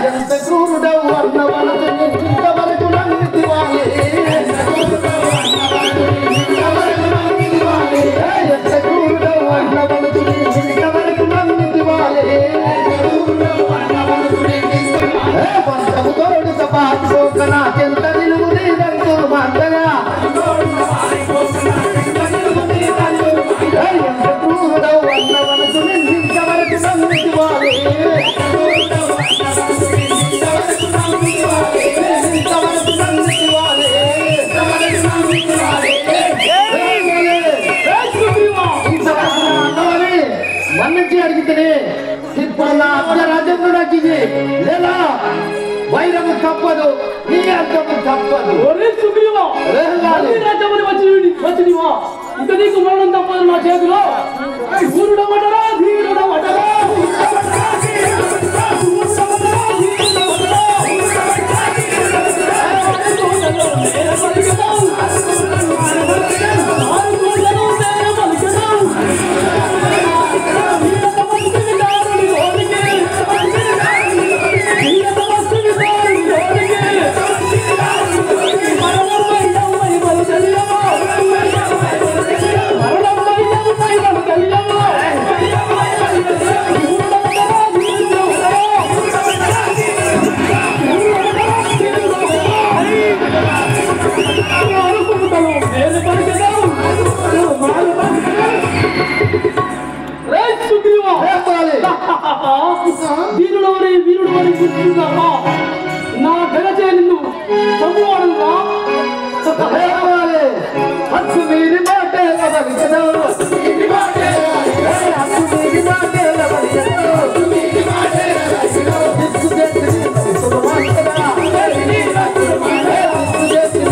ఎంత క్రూరుడవు అన్నవరకు ఇంతవరకు నన్ను దివాలి ఎంత క్రూరుడవు అన్నవరకు ఇంతవరకు నన్ను దివాలి పంచము తోడు సపాటిపోక నాకెంత నిలువు నీదంటూ మాటగా ఎంత క్రూరుడవు అన్నవరకు ఇంతవరకు నన్ను దివాలి మన్నించి అడిగితే ఇప్పుడు నా అర్ధరాజ్యం కూడా అడిగింది లేదా వైరము తప్పదు నీ అర్థము తప్పదు వచ్చినవా ఇక నీకు మరణం తప్పదు నా చేతిలో ఊరుడమటరా ధీరుడమటరా వీరుడు అని గుర్తున్నావా నా గెలచే నిన్ను చంపువాడనురా హక్కు మీరి మాటే లబలికను హక్కు మీరి మాటే లబలికను దిక్కు చేసి సురమాంతరా దిక్కు చేసి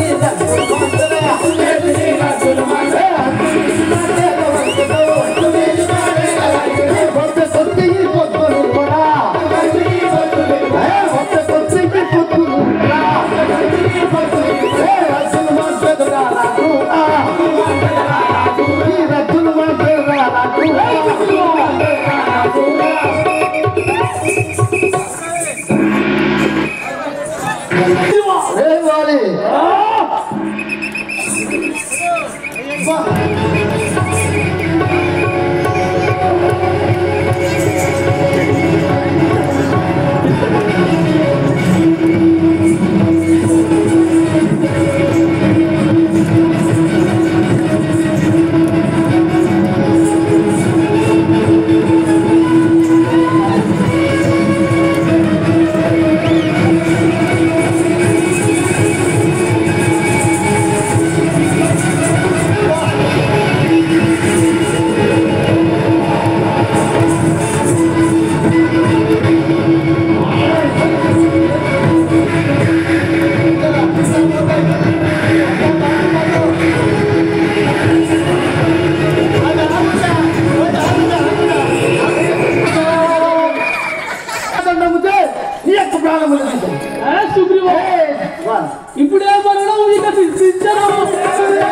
ఇప్పుడే మరణం ఇక శిక్షించను ఇప్పుడే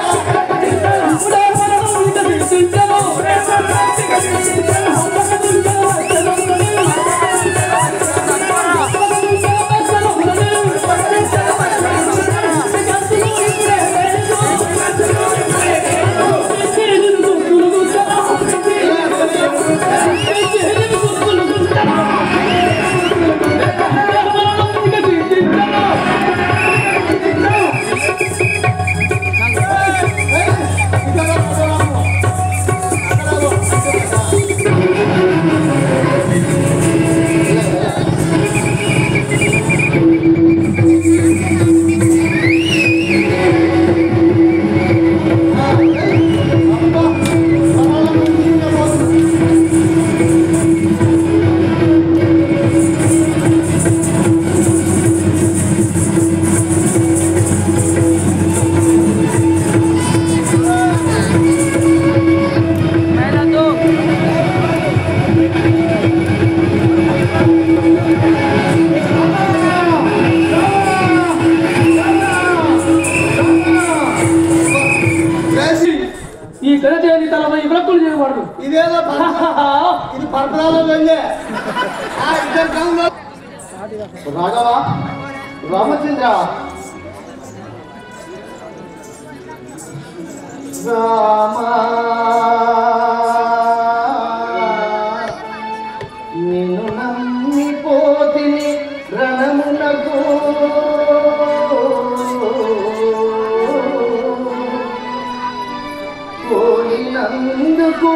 మరణం ఇక శిక్షించను ఇదేదో ఇది పర్పదాలో వెళ్ళే రాఘవ రామచంద్ర రామా నిన్ను నమ్మిపోతిని రణమునకు పోయినందుకు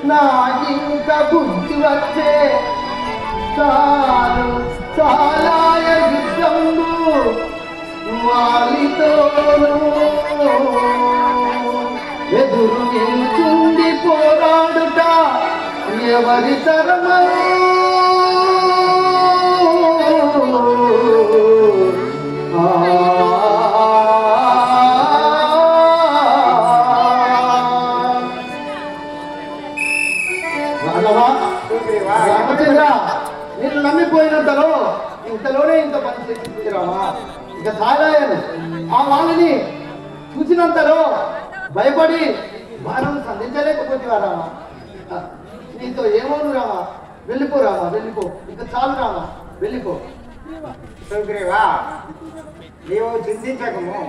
నాకింక బుద్ధి వచ్చే చాలు చాలాయ యుద్ధము వాలితోను ఎదురు నిల్చుండి పోరాడుట ఎవరి తరమో రామచంద్ర నేను నమ్మిపోయినంతలో ఇంతలోనే ఇంత పని చేసి రామా ఇక సాగాయను ఆ వాళ్ళని చూసినంతలో భయపడి భారం సంధించలేకపోతే రామా నీతో ఏమోను రామా వెళ్ళిపో రామా వెళ్ళిపో ఇక చాలు రామా వెళ్ళిపో సుగ్రీవా నీవు చింతించకము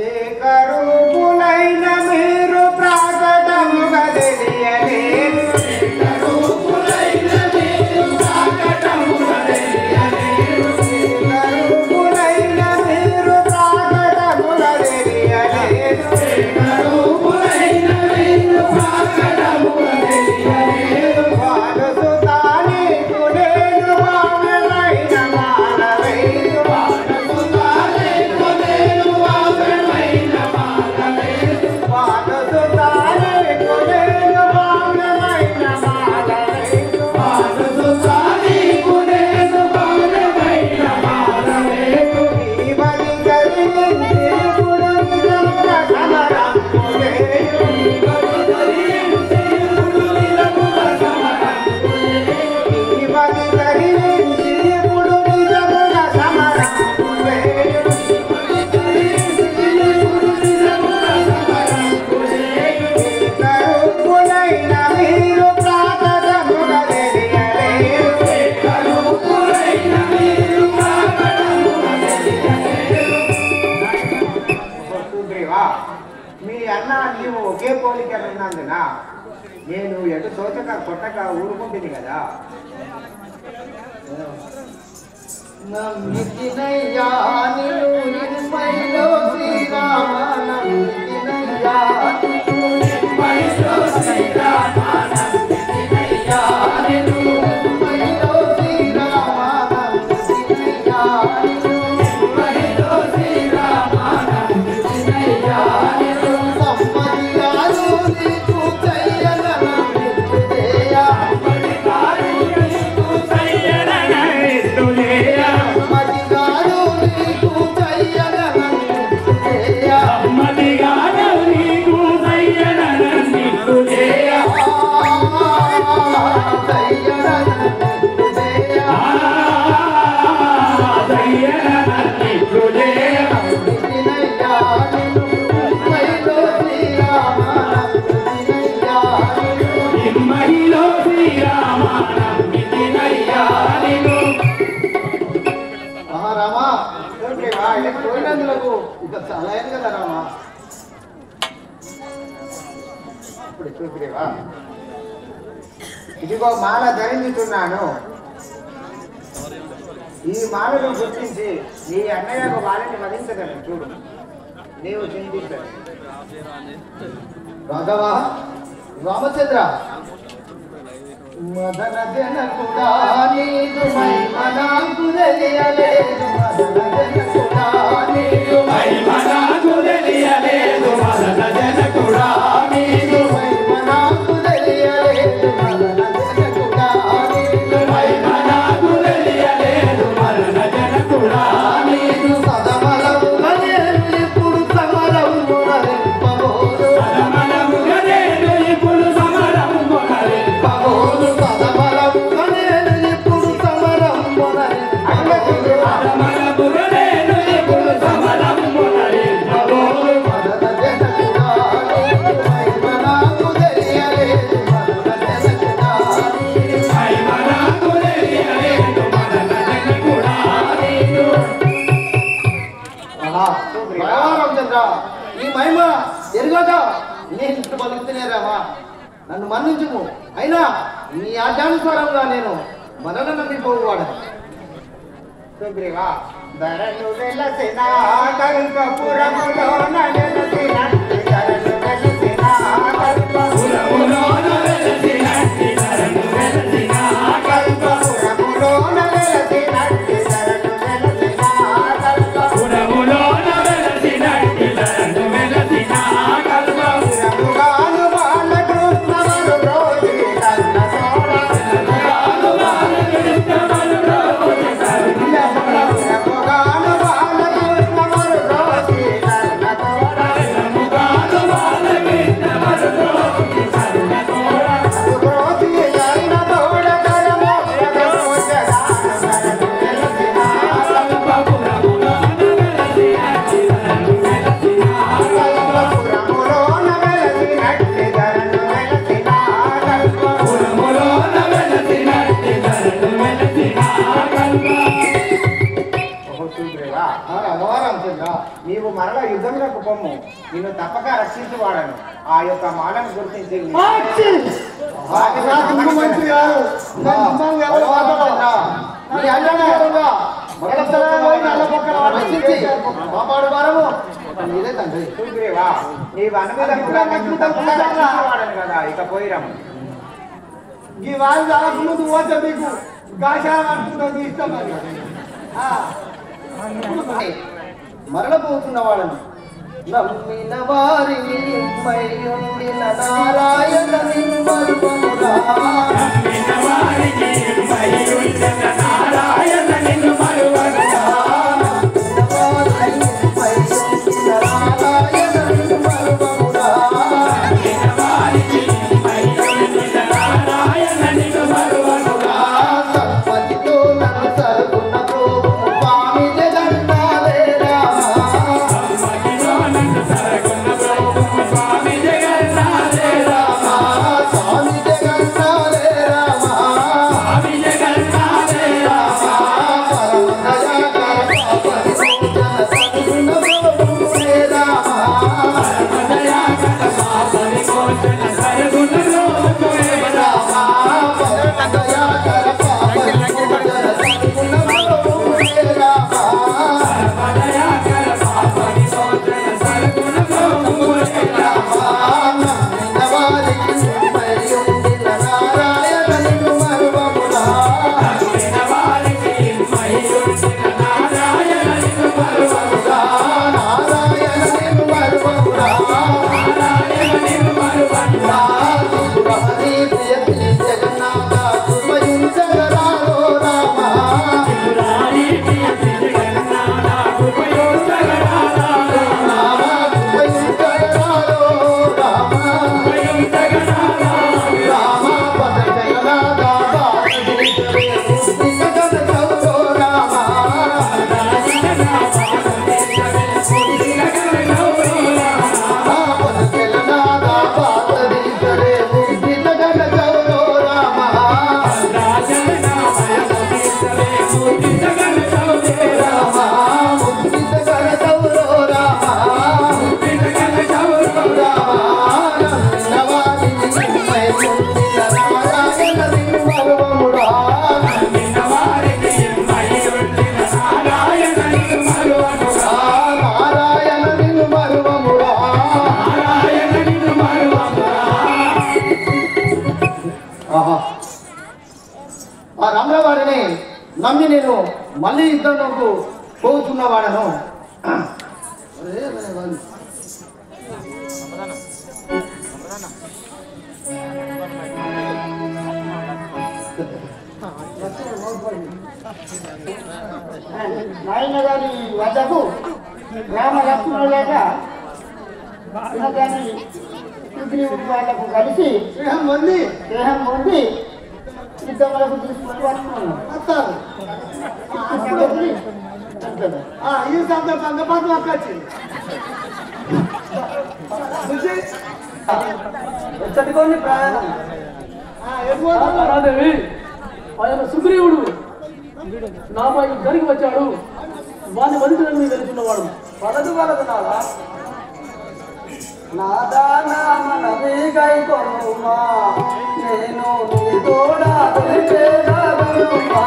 ఏకరూపులైన మీరు ప్రాకటముగా తెలియలేదు మీ అన్న నీవు ఒకే పోలికలు ఉన్నందున నేను ఎటు తోచక కొట్టక ఊరుకుంటుంది కదా నమ్మితినయ్యా నిన్ను నిర్మయిలో శ్రీరామ నమ్మితినయ్యా నిన్ను నిర్మయిలో శ్రీరామ నమ్మితినయ్యా నిన్ను నిర్మయిలో శ్రీరామ నమ్మితినయ్యా నిన్ను నిర్మయిలో శ్రీరామ నమ్మితినయ్యా నిన్ను సమ్మతిగాను నీకు చెయ్యన నమ్మితినయ్యా ఇక చాలా అయింది కదా రామా ఇప్పుడు సుగ్రీవా ఇదిగో మాల ధరించుతున్నాను ఈ మాలను గుర్తించి నీ అన్నయ్యకు వాళ్ళని వధించగలను చూడు నీవు చింతించదు రాఘవ రామచంద్ర మదన జనకుడా నీదు మహిమనాకు తెలియలేదు మదన జనకుడా నీదు మహిమనాకు తెలియలేదు మదన జనకుడా నీదు మహిమనాకు తెలియలేదు మదన జనకుడా నీదు మహిమనాకు తెలియలేదు మదన జనకుడా నీదు సదమలముగా నేను ఇప్పుడు సమరము నరింపబోదు సదమలముగా నేను ఇప్పుడు సమరము నరింపబోదు సదమలముగా నేను ఇప్పుడు సమరము నరింపబోదు సదమలముగా నేను ఇప్పుడు సమరము నరింపబోదు మదన జనకుడా నీదు నన్ను మన్నించుము. అయినా నీ ఆజ్ఞానుసారంగా నేను మరణ నమ్మిపోవాడు. సుగ్రీవా ధరలు వెలసిన కల్పపురములో నెలసినట్టి ధరలు వెలసిన కల్పపురములో నెలసినట్టి ధరలు వెలసిన కల్పపురములో నెలసినట్టి ధరలు వెలసిన కల్పపురములో నెలసినట్టి ధరలు వెలసిన కల్పపురముగాను బాలకృష్ణవరు రోజు కన్న నీవు మరల యుద్ధంలోకి పొమ్ము, నిన్ను తప్పక రక్షించువాడను. ఆ యొక్క మాలను గుర్తించి సుగ్రీవా నీవు అనుమతివాడను కదా, ఇక పోయిరము. ఈ వాళ్ళు చాలా ముందు పోతే మీకు గాశాలు అంటున్నది ఇష్టం. మరలపోతున్న వాళ్ళని నమ్మిన వారిని మయ్యుండిన నారాయణ నిర్మరువమురా. నమ్మిన వారిని మయ్యుండిన నారాయణ నిర్మరువమురా. నమ్మిన వారిని మయ్యుండిన నారాయణ నిర్మరువమురా. నమ్మిన వారిని మయ్యుండిన నారాయణ నిర్మరువమురా. సంపత్తితో నన్ను సరుకున్న ప్రోభు స్వామి జగన్నాథే రామ. సంపత్తితో నన్ను సరుకున్న ప్రోభు స్వామి జగన్నాథే రామ. స్వామి జగన్నాథే రామ. స్వామి జగన్నాథే రామ. పరమదయాకర పాప విమోచన సరుగుణ ప్రోభువే రామ. పరమదయాకర పాప విమోచన సరుగుణ ప్రోభువే రామ. పరమదయాకర పాప విమోచన సరుగుణ ప్రోభువే రామ. నమ్మిన వారికి మయ్యుండిన నారాయణ నిర్మరువమురా. నమ్మిన వారికి మయ్యుండిన నారాయణ నిర్మరువమురా. నారాయణ నిర్మరువమురా. నారాయణ నిర్మరువమురా. హరి ప్రియ జగన్నాథ కృపయుంచగరాలో రామ. హరి ప్రియ జగన్నాథ కృపయుంచగరాలో రామ. కృపయుంచగరాలో రామ. కృపయుంచగరాలో రామ. పద జగన్నాథ బాధ దిగగనగౌరో రామ. పద జగన్నాథ బాధ దిగరే దిగగనగౌరో రామ. ఆ రామరావాడిని నమ్మి నేను మళ్ళీ యుద్ధంలోకి పోతున్నవాడను. నాయన గారి వద్దకు రామ లక్ష్మణులు లేక కానీ సుగ్రీవుడి వాళ్ళకు కలిసి స్నేహం పొంది దేహం పొంది యుద్ధములకు తీసుకొని వస్తున్నాను. ఈ సందర్భంగా పాటు వచ్చింది. చదువుకోండి ప్రయాణం. రాదేవి ఆయన సుగ్రీవుడు నాపై యుద్ధానికి వచ్చాడు. వాడిని వదిలించడానికి వెళ్తున్నవాడు వలదు వలదు నాలా నాదానా మనవి గై కొనుమా నేను నీ తోడా తెలిపేదా గనుమా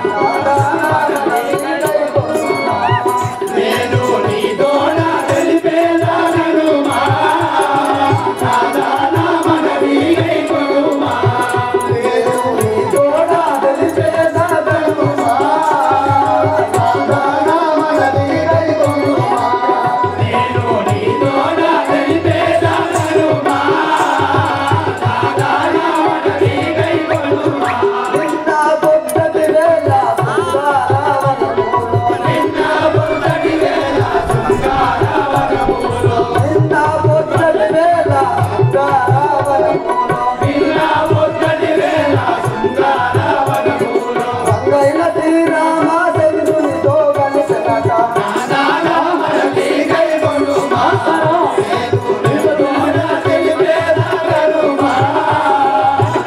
నాదానా మనవి గై కొనుమా నేను నీ తోడా తెలిపేదా గనుమా నాదానా మనవి గై కొనుమా నేను నీ తోడా తెలిపేదా గనుమా నాదానా మనవి గై కొనుమా నేను నీ తోడా తెలిపేదా గనుమా నాదానా మనవి గై కొనుమా నిన్న పొద్దటి వేళ శృంగారవనములో నిన్న పొద్దటి వేళ శృంగారవనములో నిన్న పొద్దటి వేళ శృంగారవనములో నిన్న పొద్దటి వేళ శృంగారవనములో రంగైన శ్రీరామచంద్రునితో కలిసినట నాదానా మనవి గై కొనుమా నేను నీ తోడా తెలిపేదా గనుమా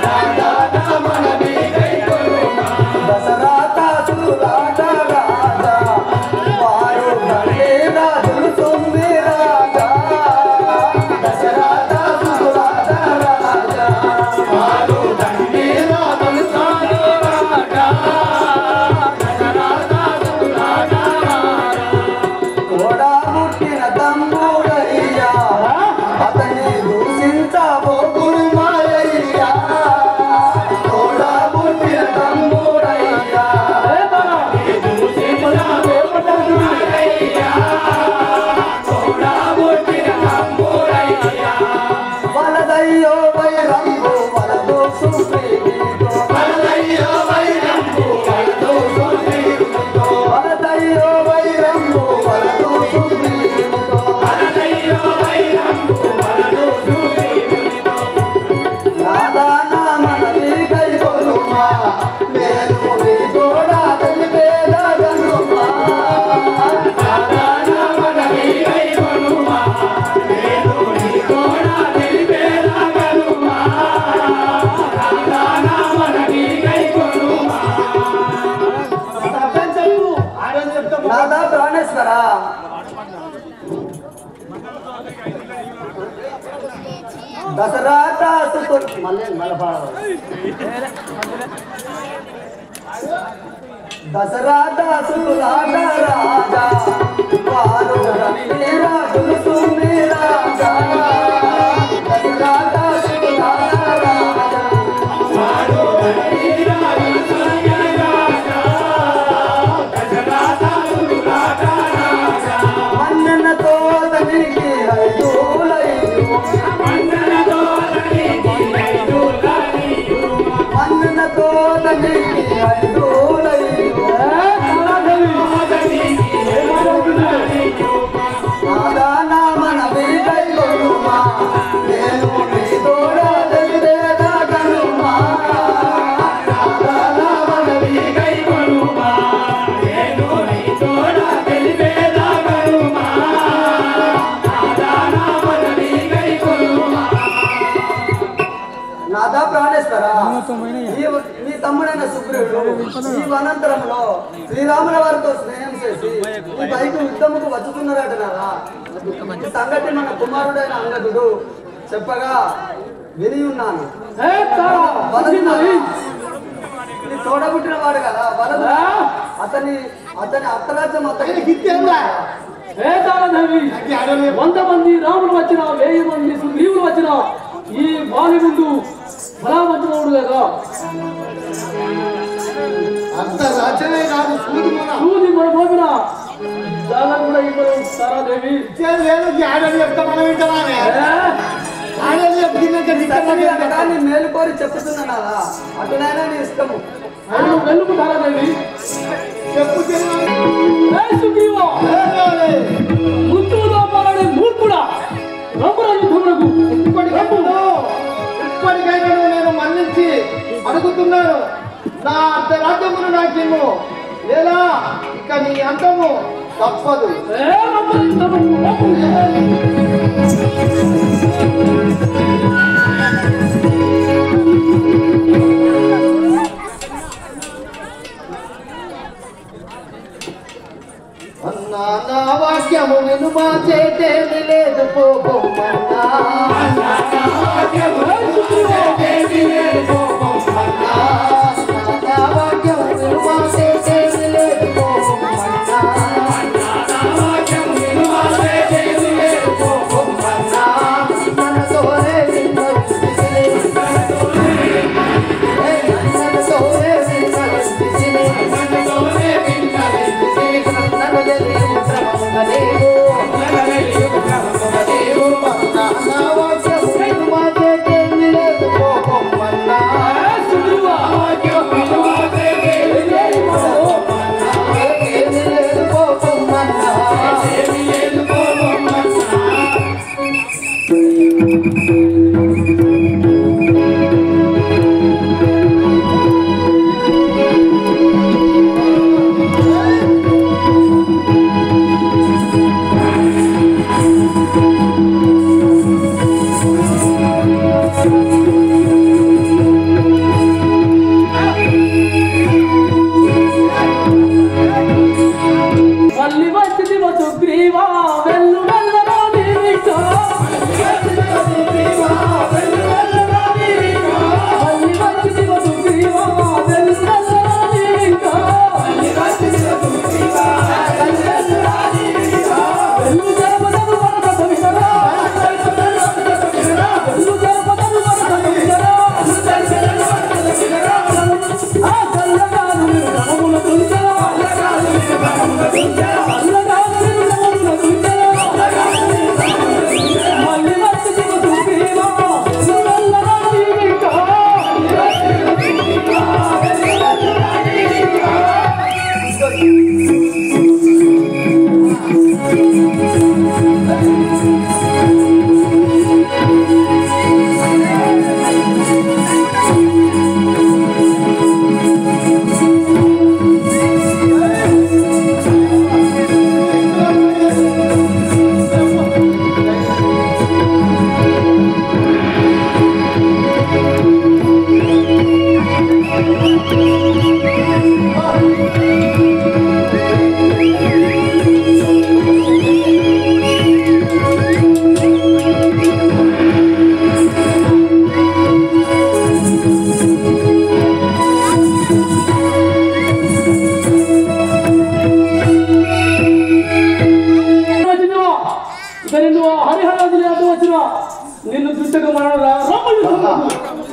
నాదానా మనవి గై కొనుమా దశరథాసులాట రాజా వారు తండ్రి రాజులు తొమ్మిది రాజా దశరథాసులాట రాజా వారు తండ్రి రాజులు సాడు రాజా దశరథాసులాట కోడా ముట్టిన తమ్ముడయ్యా అతని దూషించబోకుడు మాయయ్యా కోడా ముట్టిన తమ్ముడయ్యా వలదయ్యో వైరంగు వలదు సుప్రీమితో వలదయ్యో వైరంగు వలదు సుప్రీమితో నాదానా మనవి గై కొనుమా నేను నీ తోడా తెలిపేదా గనుమా నాదానా మనవి గై కొనుమా నేను నీ తోడా తెలిపేదా గనుమా నాదానా మనవి గై కొనుమా నాదా ప్రాణేశ్వర దసరాట మళ్ళీ దసరాట సులాట రాజా వారు తండ్రి రాజులు సుమ్మి రాజా దసరాట సులాట రాజా వారు తండ్రి రాజులు సుమ్మి రాజా దశరథాసులాట రాజా మన్ననతో తనికి ఐదులయ్యు మండలతో తనికి ఐదులనియు మన్ననతో తనికి ఐదులయ్యు నాదానా మనవి గై కొనుమా నేను నీ తోడా తెలిపేదా గనుమా నాదానా మనవి గై కొనుమా నేను నీ తోడా తెలిపేదా గనుమా నాదానా మనవి గై కొనుమా నాదా ప్రాణేశ్వర నీ తమ్ముడైన సుగ్రీవుడు ఈ వనాంతరంలో శ్రీరాముల వారితో స్నేహం చేసి ఈ పైకి యుద్ధముకు వచ్చుతున్నారట నారా ఈ సంగతి మన కుమారుడైన అంగదుడు చెప్పగా విని ఉన్నాను నీ తోడబుట్టిన వాడు కదా వలదు అతని అత్తరాజ్యం అతనికి ఏ తాళదేవి 100 మంది రాములు వచ్చినా 1000 మంది సుగ్రీవులు వచ్చినా ఈ వాలి ముందు బలవంతుడు కదా అంత రాజ్యమే కాదు సూది మన మోపిన చాలా కూడా ఇవ్వరు తారాదేవి దాన్ని మేలుకోరి చెప్తున్నా అటునైనా నీ ఇష్టము వెళ్ళు తారాదేవి సుగ్రీవా మృత్యువుతో పోరాడే మూర్ఖుడా రమ్ముల యుద్ధములకు ఇప్పటికైనా నేను మన్నించి అడుగుతున్నాను నా అర్ధరాజ్యమును నాకేమో లేదా ఇక నీ అంతము తప్పదు రమ్ముల యుద్ధములకు అన్నా నా వాక్యము వినుమా చేతేమి లేదు పోమన్నా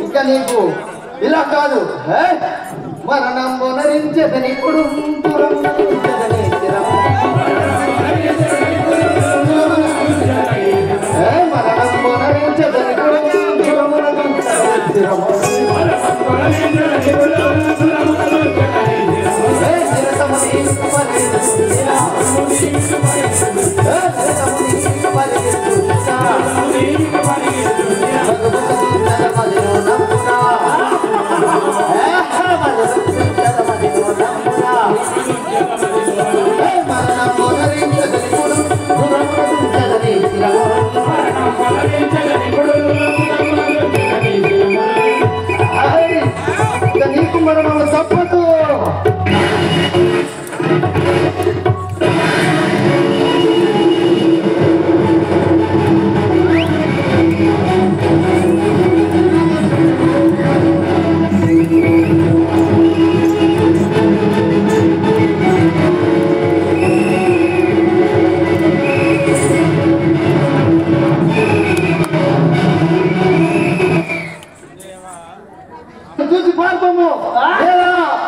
ఇంకా నీకు ఇలా కాదు మరణం బొనరించదని ఇప్పుడు మరణం బొనరించదని నీకు మరణం తప్పదు. చూసి పార్పము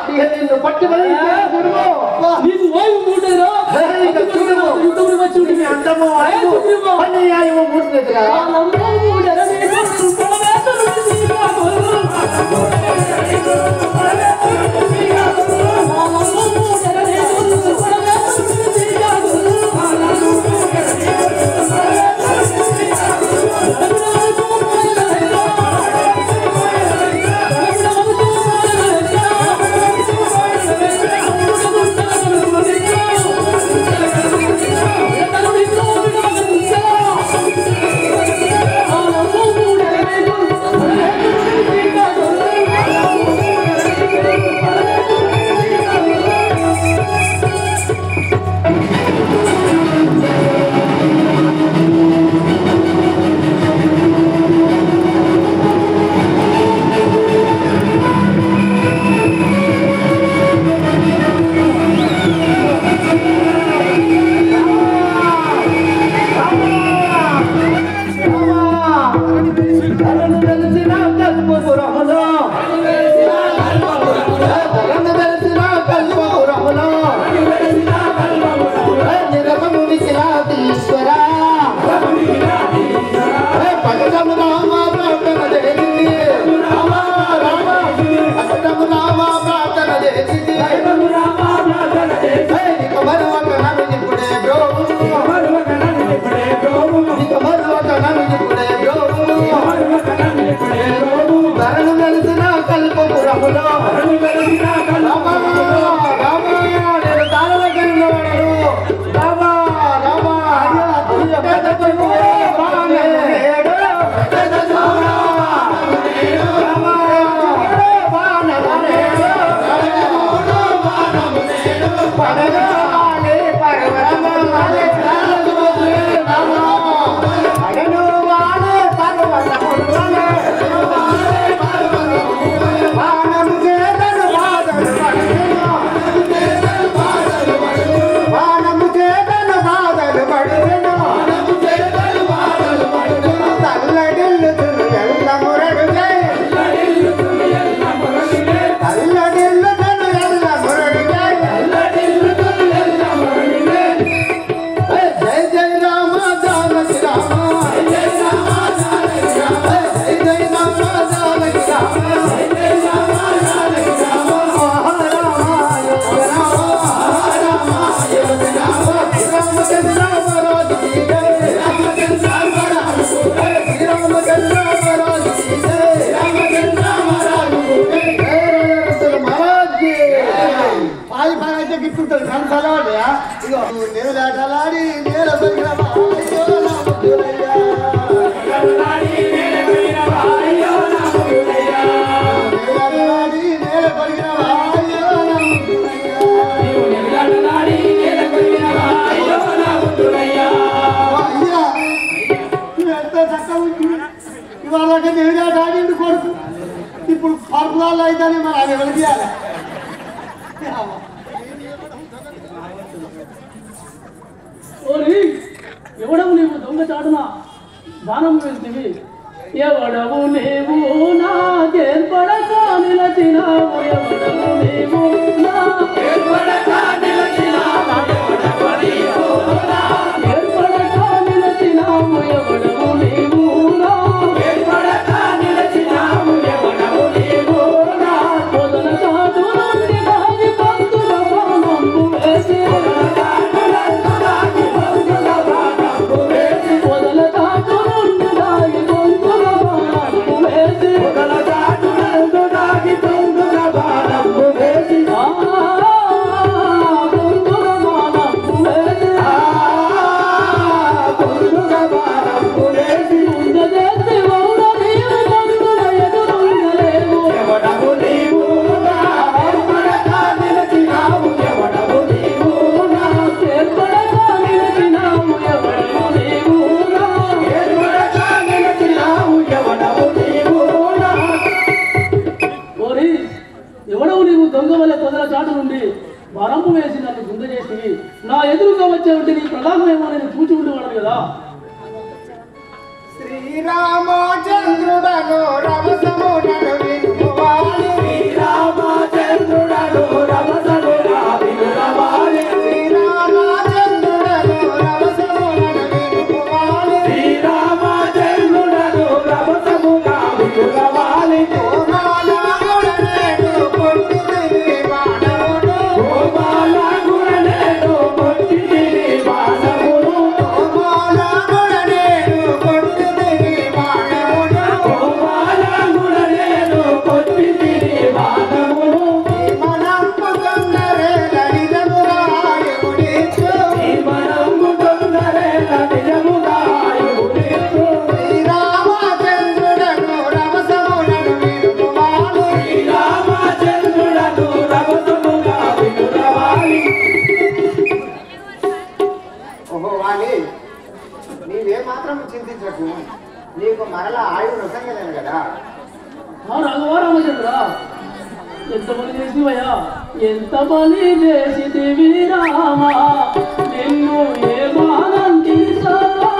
నిన్ను పట్టి నీకు వాయువు మూటేరా అందము మూడుగా Oh, ఇప్పుడు పర్పులాల్లో అయితేనే మరి అది వెలిపియాలి. ఎవడవు నీవు దొంగ చాటున బాణం వెళ్తివి? ఎవడవు నీవు నాకేర్పడక నిలచినావు? ఎవడవు నీవు నాకేర్పడక నిలచినావు? ఏర్పడక నిలచినావు? ఎవడవు నీవు నాకేర్పడక నిలచినావు? ఎవడవు నీవు నా పొదల చాటు నుండి దాగి పంతుల బాణంపు వేసి పొదల చాటు నుండి దాగి పంతుల బాణంపు వేసి ఎవడవు నీవు దొంగ వల్ల పొదల చాటు నుండి వరంపు వేసి నన్ను గుంద చేసి నా ఎదురుగా వచ్చే ఉంటే నీ ప్రధానమేమో నేను చూచి ఉండేవాడు కదా. శ్రీరామచంద్రుడను రమసముడను వినువాలి. శ్రీరామచంద్రుడను రమసముడ వినువాలి. శ్రీరామచంద్రుడను రమసముడను వినువాలి. శ్రీరామచంద్రుడను రమసముడ వినువాలి. చింతించకు, నీకు మరలా ఆయువు నొసంగలేను కదా. రాఘవ రామచంద్ర, ఎంత పని చేసివయ్యా, ఎంత పని చేసితివి రామ, నిన్ను ఏమానంటి సామా,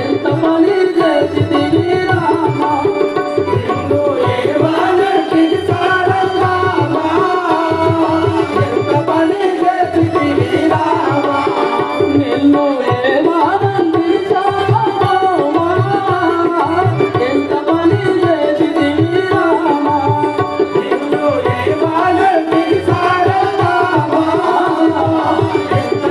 ఎంత పని చేసితివి రామ, నిన్ను ఏమానంటి సామా, ఎంత పని చేసితివి రామ, నిన్ను ఏమానంటి సామా, ఎంత పని చేసితివి రామ, నిన్ను ఏమానంటి సామా, ఎంత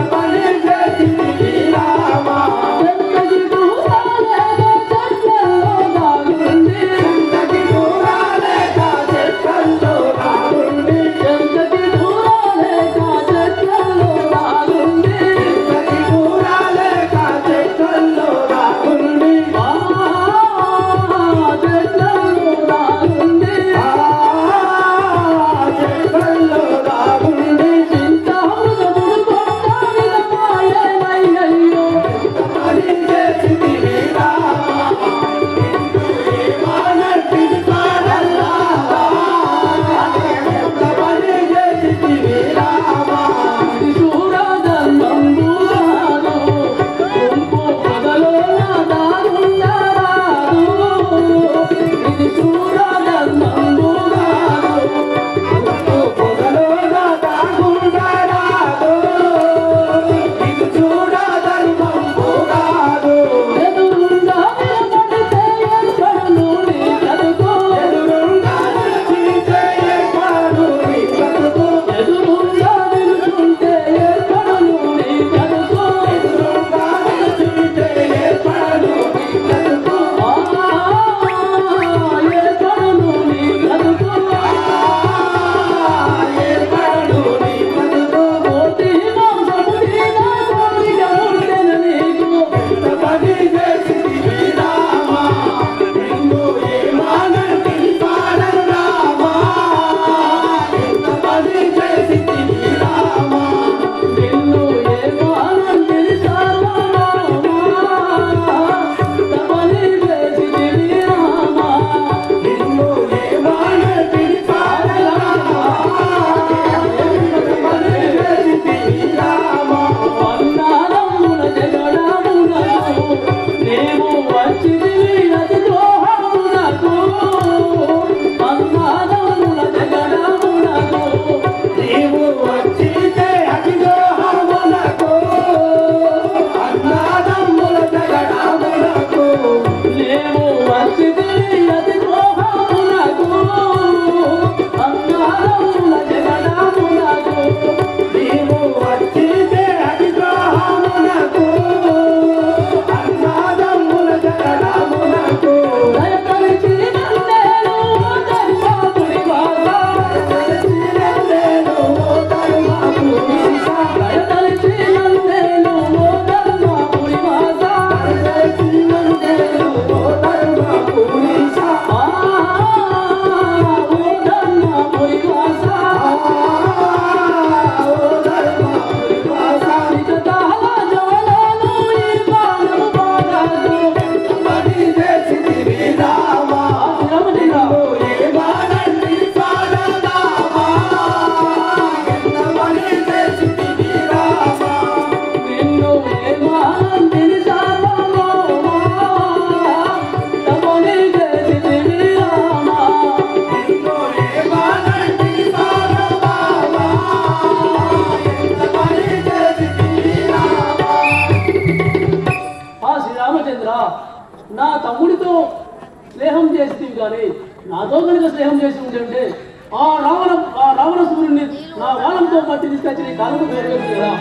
తమ్ముడితో స్నేహం చేస్తుంది కానీ నాతో కనుక స్నేహం చేసి ఉంటే ఆ రావణసురుణ్ణి నా వాళ్ళంతో పట్టి తీసుకొచ్చి నీ కాలంలో పెరగదు కదా.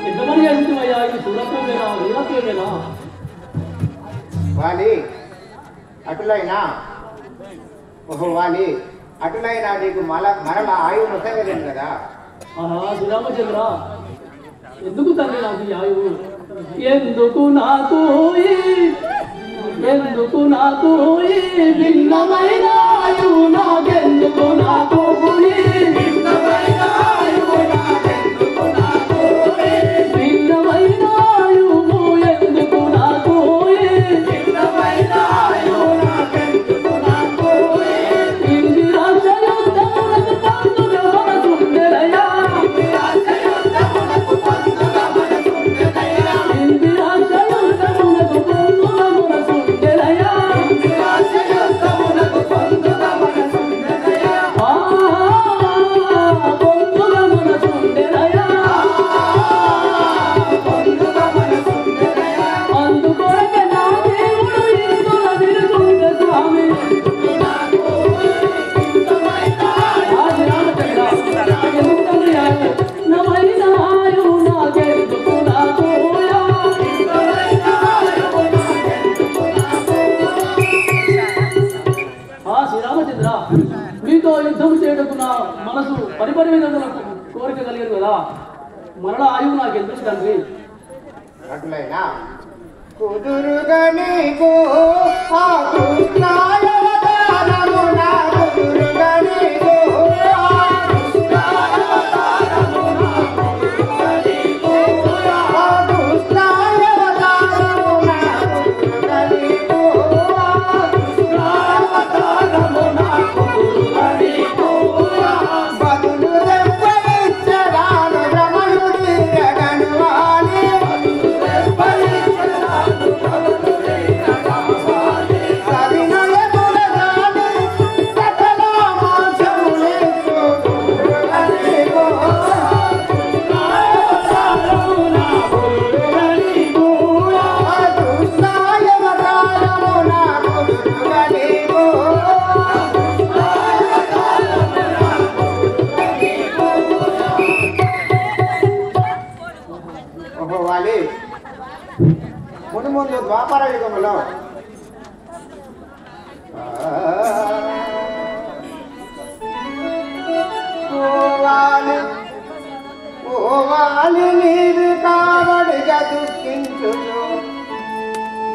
ఎంతమంది చేస్తుందయ్యా, ఇది చూడత్వమేనా వీరత్వమేనా? వాలి అటులైనా ఓహో వాలి అటులైనా నీకు మరల ఆయువు నొసగలేను కదా. ఆహా శ్రీరామచంద్ర, ఎందుకు తండ్రి నాకు ఈ ఆయువు? ఎందుకు నాకు భిన్నమైన ఆయువు? నాకెందుకు నాకు భిన్నమైన ఆయువు? భిన్నమైన ఆయువు ఎందుకు నాకు? భిన్నమైన ఆయువు నాకెందుకు నాకు? ఇంది రాజ్యయుద్ధములకు పందుగా మనసుండెనయ్యా. ఇంది రాజ్యయుద్ధములకు పందుగా మనసుండెనయ్యా. ఇంది రాజ్యయుద్ధములకు పందుగా మనసుండెనయ్యా. ఇంది రాజ్యయుద్ధములకు పందుగా మనసుండెనయ్యా. పందుగా మనసుండెనయ్యా. పందుగా మనసుండెనయ్యా. అందుకొరకే నా దేవుడు ఇందుల విరుచుండే స్వామి. శ్రీరామచంద్ర, మీతో యుద్ధం చేయడానికి నా మనసు పరిపరిమితములకు కోరిక కలిగదు కదా. మరణ ఆయువు నాకు ఎందుకు తండ్రి? అటులైనా కుదురుగా నీకు ఆ కృష్ణాయవతారము నా కుదురుగా నీకు ఆ కృష్ణాయవతారము నా కుదురుగా నీకు ఆ కృష్ణాయవతారము నా కుదురుగా నీకు ఆ కృష్ణాయవతారము నా కుదురుగా నీకు బదులు దెబ్బలిచ్చరాను రమణుడి రగణువాణి ముందు ద్వాపర యుగంలో ఓవాలి నీరు కావడిగా దుఃఖించును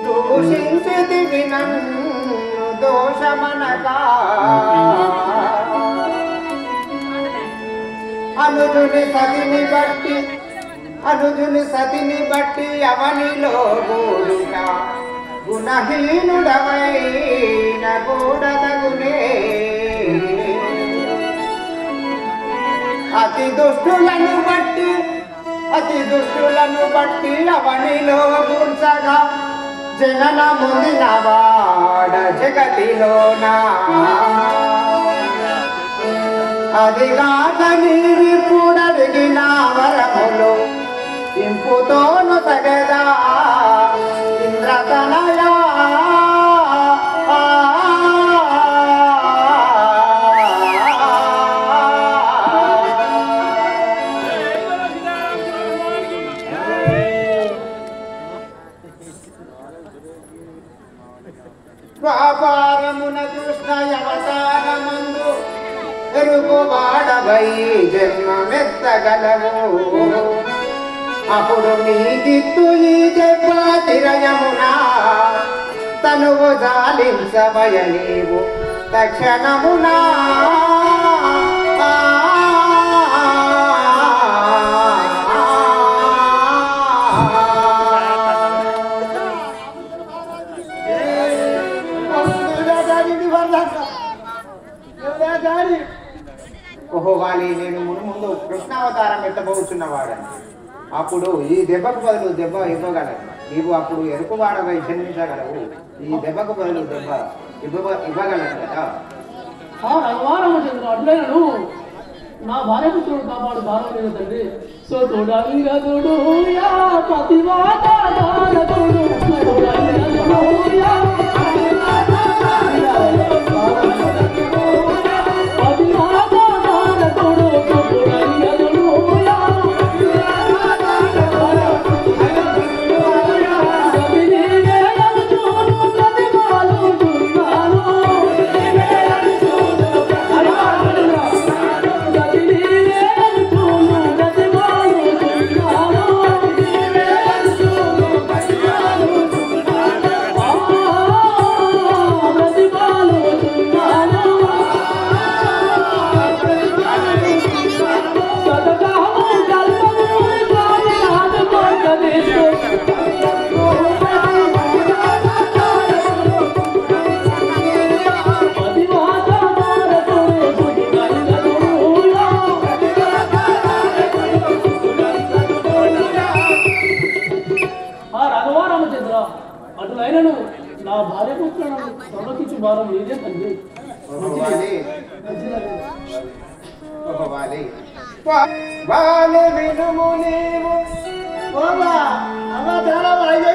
దూషించితివి నన్ను దోషమనగా అనుజుని సతిని బట్టి అవనిలో గూడుట గుణహీనుడమైన గూడదగునే అతి దుష్టులను బట్టి అవనిలో గుంచగా జనన ముందిన వాడ జగతిలోనా అదిగాక నీరిప్పుడడిగిన వరములు ఇంపుతోను తగదా ఇంద్రతనయా వ్యాపారమున కృష్ణ అవతారమందు ఎరుగువాడవై జన్మమెత్తగలవు అప్పుడు నీకిత్తు ఈ దెబ్బ తిరయమునా తనువు జాలించవయ నీవు తక్షణమునా ఓహో వాలి నేను ముందు కృష్ణావతారం ఎత్తబోతున్నవాడని అప్పుడు ఈ దెబ్బకు బదులు దెబ్బ ఇవ్వగలవు నీవు అప్పుడు ఎరుకువాడవై జన్మించగలవు ఈ దెబ్బకు బదులు దెబ్బ ఇవ్వగలవు కదా. అట్లైనను నా భార్యపుత్రుడు కాపాడు భారం మీద తండ్రి. సో తోడంగదుడు యా పతివాత భార్యపుత్రులను సంరక్షించు భారం నీదే తండ్రి. ఓహో వాలి ఓహో వాలి వాలి వినుము నీవు అమ్మ చాలా బాగా